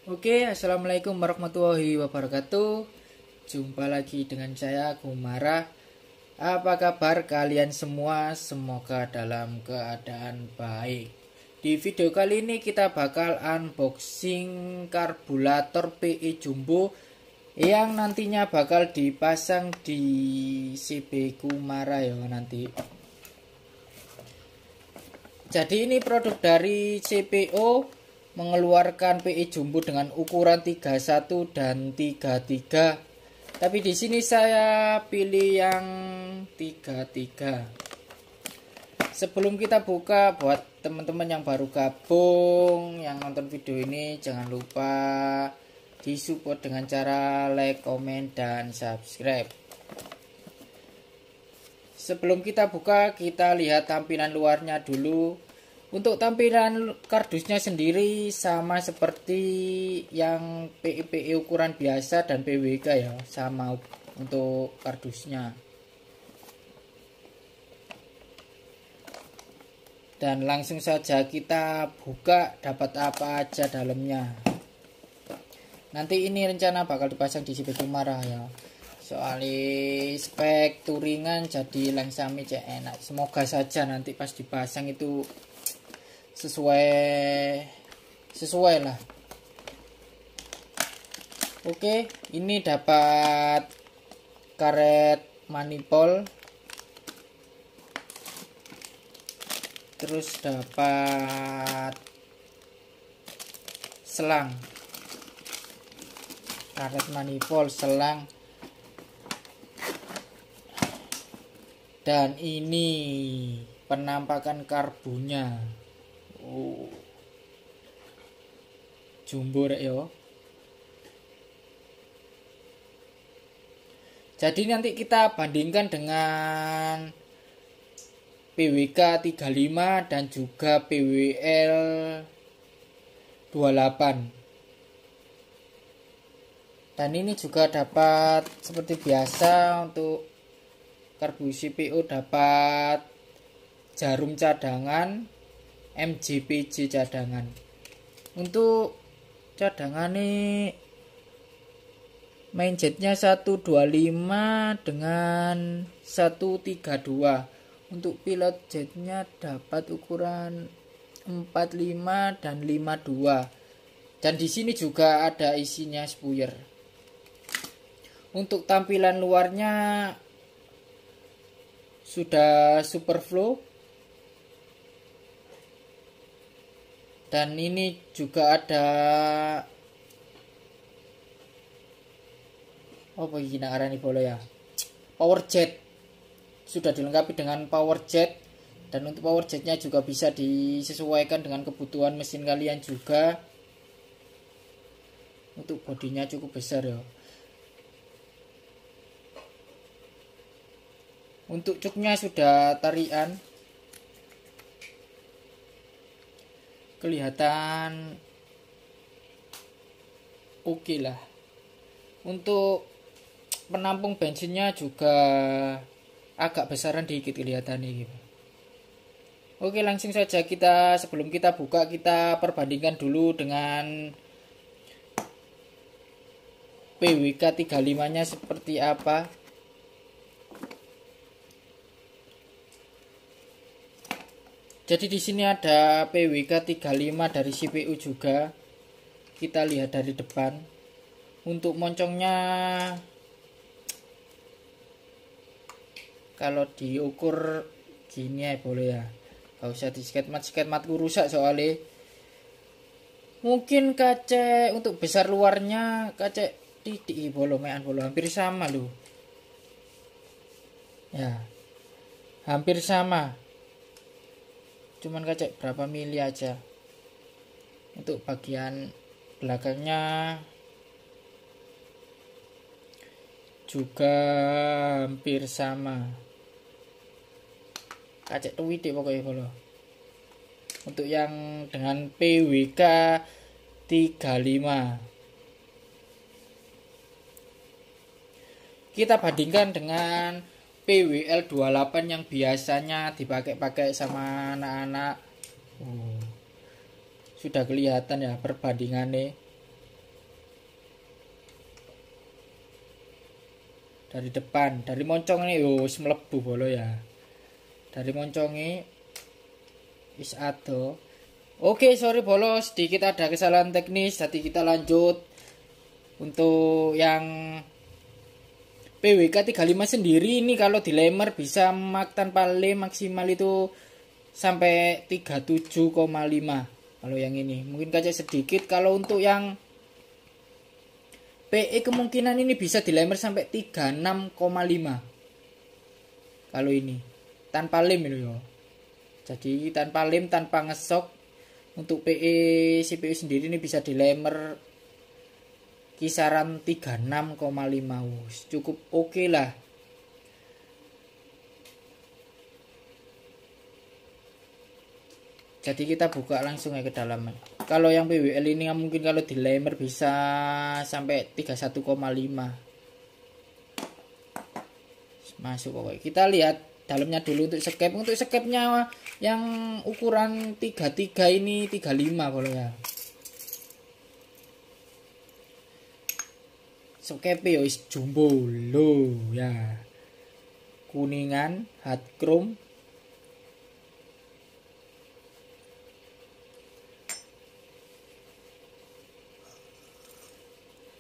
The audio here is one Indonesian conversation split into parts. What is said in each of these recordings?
Oke, assalamualaikum warahmatullahi wabarakatuh. Jumpa lagi dengan saya Gumara. Apa kabar kalian semua? Semoga dalam keadaan baik. Di video kali ini kita bakal unboxing karburator PE Jumbo yang nantinya bakal dipasang di CB Gumara ya nanti. Jadi ini produk dari CPO mengeluarkan PE Jumbo dengan ukuran 31 dan 33. Tapi di sini saya pilih yang 33. Sebelum kita buka, buat teman-teman yang baru gabung, yang nonton video ini, jangan lupa disupport dengan cara like, komen, dan subscribe. Sebelum kita buka, kita lihat tampilan luarnya dulu. Untuk tampilan kardusnya sendiri sama seperti yang PE ukuran biasa dan PWK ya, sama untuk kardusnya. Dan langsung saja kita buka, dapat apa aja dalamnya. Nanti ini rencana bakal dipasang di CB Gumara ya. Soalnya spek turingan jadi langsami cek enak. Semoga saja nanti pas dipasang itu sesuai lah. Oke, ini dapat karet manifold, terus dapat selang, karet manifold, selang, dan ini penampakan karbunya. Jumbo rek yo. Jadi nanti kita bandingkan dengan PWK 35 dan juga PWL 28. Dan ini juga dapat seperti biasa untuk karbu CPO dapat jarum cadangan, MJPJ cadangan. Untuk cadangan ini main jetnya 125 dengan 132. Untuk pilot jetnya dapat ukuran 45 dan 52. Dan di sini juga ada isinya spuyer. Untuk tampilan luarnya sudah Superflow. Dan ini juga ada apa ini arani bola ya, power jet. Sudah dilengkapi dengan power jet. Dan untuk power jetnya juga bisa disesuaikan dengan kebutuhan mesin kalian juga. Untuk bodinya cukup besar ya. Untuk cuknya sudah tarian, kelihatan oke lah. Untuk penampung bensinnya juga agak besaran dikit kelihatannya gitu. Oke, langsung saja sebelum kita buka, kita perbandingkan dulu dengan PWK 35 nya seperti apa. Jadi di sini ada PWK 35 dari CPU juga. Kita lihat dari depan. Untuk moncongnya kalau diukur gini ya boleh ya. Gak usah di sketmatku rusak soalnya. Mungkin kaca untuk besar luarnya kaca titik bolo hampir sama loh. Ya. Hampir sama. Cuman kaca berapa mili aja. Untuk bagian belakangnya juga hampir sama. Kaca tuwidik pokoknya bolo. Untuk yang dengan PWK 35. Kita bandingkan dengan PWL 28 yang biasanya dipakai-pakai sama anak-anak. Sudah kelihatan ya perbandingannya. dari depan, dari moncongnya yo wis mlebu bolo ya. Dari moncongnya wis ado. Oke, sorry bolo, sedikit ada kesalahan teknis. Jadi kita lanjut untuk yang PWK 35 sendiri ini kalau dilemer bisa tanpa lem maksimal itu sampai 37,5. Kalau yang ini mungkin kaca sedikit. Kalau untuk yang PE kemungkinan ini bisa dilemer sampai 36,5. Kalau ini tanpa lem itu ya. Jadi tanpa lem, tanpa ngesok, untuk PE CPU sendiri ini bisa dilemer kisaran 36,5. Cukup oke lah. Jadi kita buka langsung ya ke dalam. Kalau yang PWL ini mungkin kalau dilemer bisa sampai 31,5. Masuk pokoknya. Kita lihat dalamnya dulu untuk skep. Untuk skepnya yang ukuran 33 ini 35 kalau ya. Skepnya ya jumbo lo ya. Kuningan, hard chrome.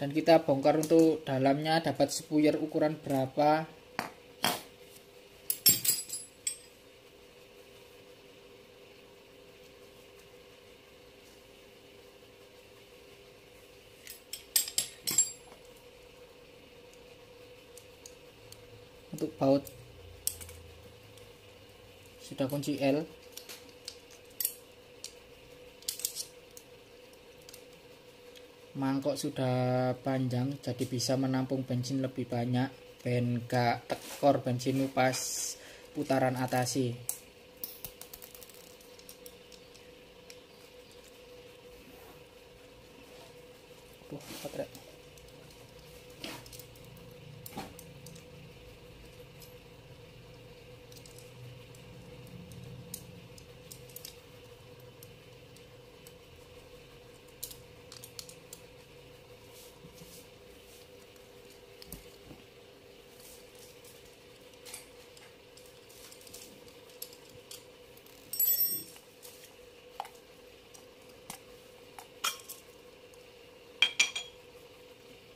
Dan kita bongkar untuk dalamnya dapat spuyer ukuran berapa. Untuk baut sudah kunci L. Mangkok sudah panjang jadi bisa menampung bensin lebih banyak, ben gak tekor bensin pas putaran atasi. Baterai.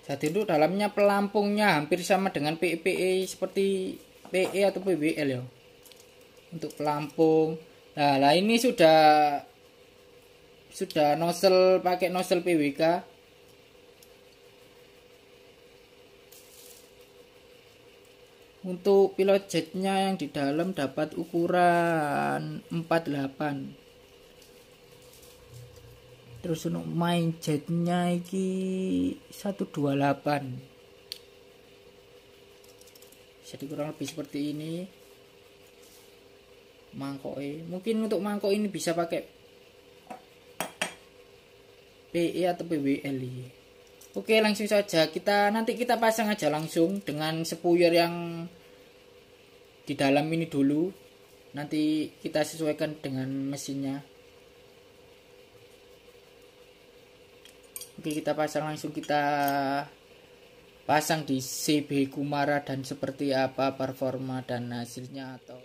Jadi untuk dalamnya pelampungnya hampir sama dengan PE seperti PE atau PWL ya. Untuk pelampung. Nah, ini sudah nozzle, pakai nozzle PWK. Untuk pilot jetnya yang di dalam dapat ukuran 48. Terus untuk main jetnya iki 128. Jadi kurang lebih seperti ini mangkoknya. Mungkin untuk mangkok ini bisa pakai PE atau PWL. Oke, langsung saja nanti kita pasang aja langsung dengan spuyer yang di dalam ini dulu. Nanti kita sesuaikan dengan mesinnya. Oke, kita pasang langsung, kita pasang di CB Kumara dan seperti apa performa dan hasilnya atau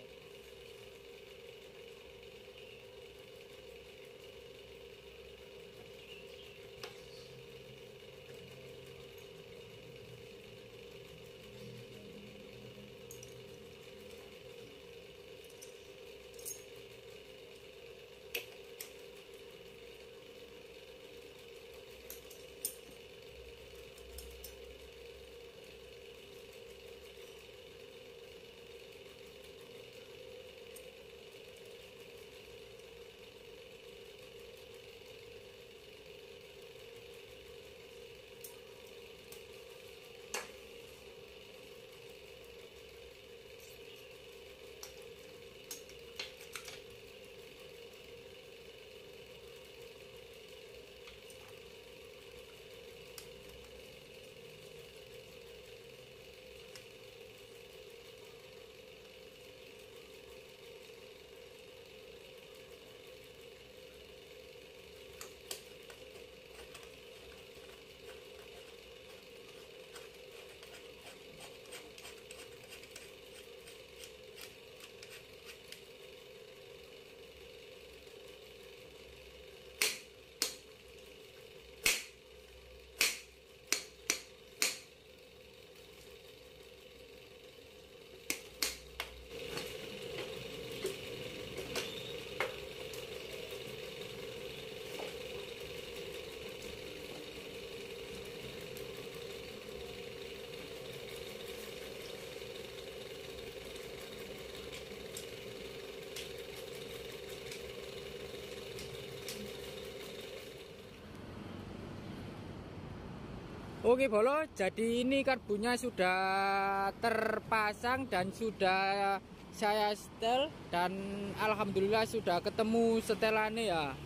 Oke bolo, jadi ini karbunya sudah terpasang dan sudah saya setel, dan alhamdulillah sudah ketemu setelannya ya.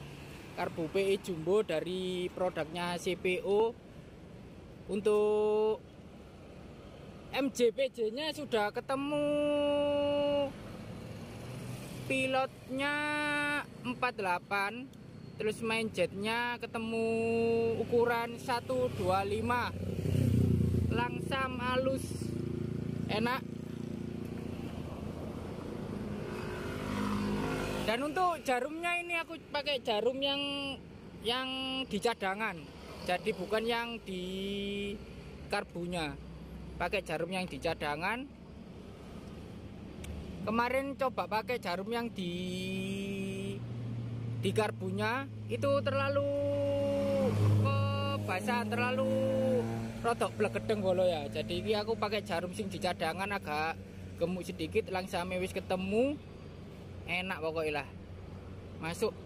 Karbu PE Jumbo dari produknya CPO. Untuk MJPJ nya sudah ketemu, pilotnya 48, terus main jetnya ketemu ukuran 125, langsam halus enak. Dan untuk jarumnya ini aku pakai jarum yang di cadangan, jadi bukan yang di karbunya, pakai jarum yang di cadangan. Kemarin coba pakai jarum yang di karbunya, itu terlalu basah, terlalu rodok blegedeng bolo ya. Jadi ini aku pakai jarum sing di cadangan, agak gemuk sedikit, langsam wis ketemu, enak pokoknya lah, masuk.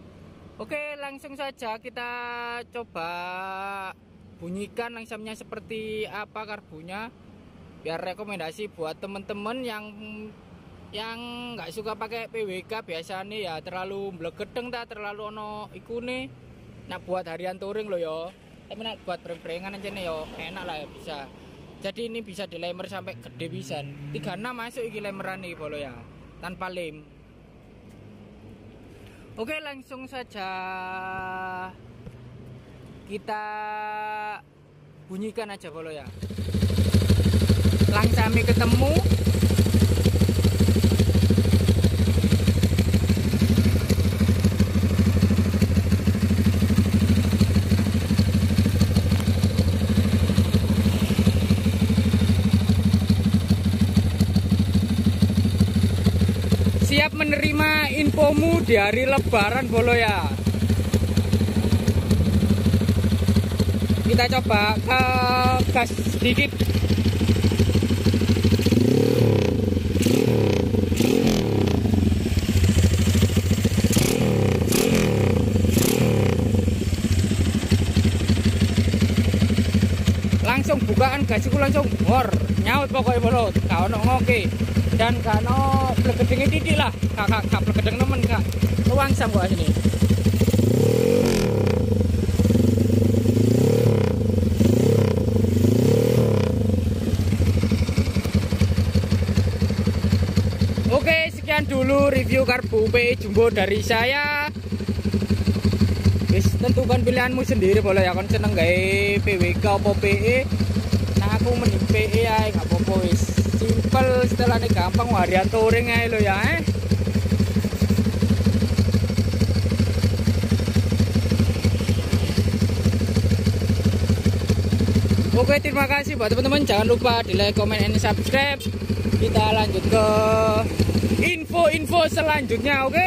Oke, langsung saja kita coba bunyikan langsamnya seperti apa karbunya, biar rekomendasi buat temen-temen yang nggak suka pakai PWK biasanya ya, terlalu blegedeng ta, terlalu ono ikune. Nak buat harian touring lo yo, tapi nak buat breng-brengan aja nih yo, enak lah ya, bisa. Jadi ini bisa dilemer sampai gede pisan. 36 masuk iki lemeran nih bolo ya, tanpa lem. Oke, langsung saja kita bunyikan aja bolo ya. Langsami ketemu. Siap menerima infomu di hari Lebaran bolo ya. Kita coba ke gas sedikit. Langsung bukaan gas itu langsung hor, nyaut pokoknya bolo, gak ono ngoke. Dan gak ono blegedenge titik lah, gak blegedeng nemen, gak luang sam kok sini. Oke, sekian dulu review karbu PE Jumbo dari saya. Wis tentukan pilihanmu sendiri boleh ya, kon seneng gawe PWK apa PE. Nah aku mending PE ae, gak apa-apa wis. Simpel, setelahnya gampang, harian touring aja lo ya. Oke, terima kasih buat teman-teman. Jangan lupa di like, comment, and subscribe. Kita lanjut ke info-info selanjutnya, oke?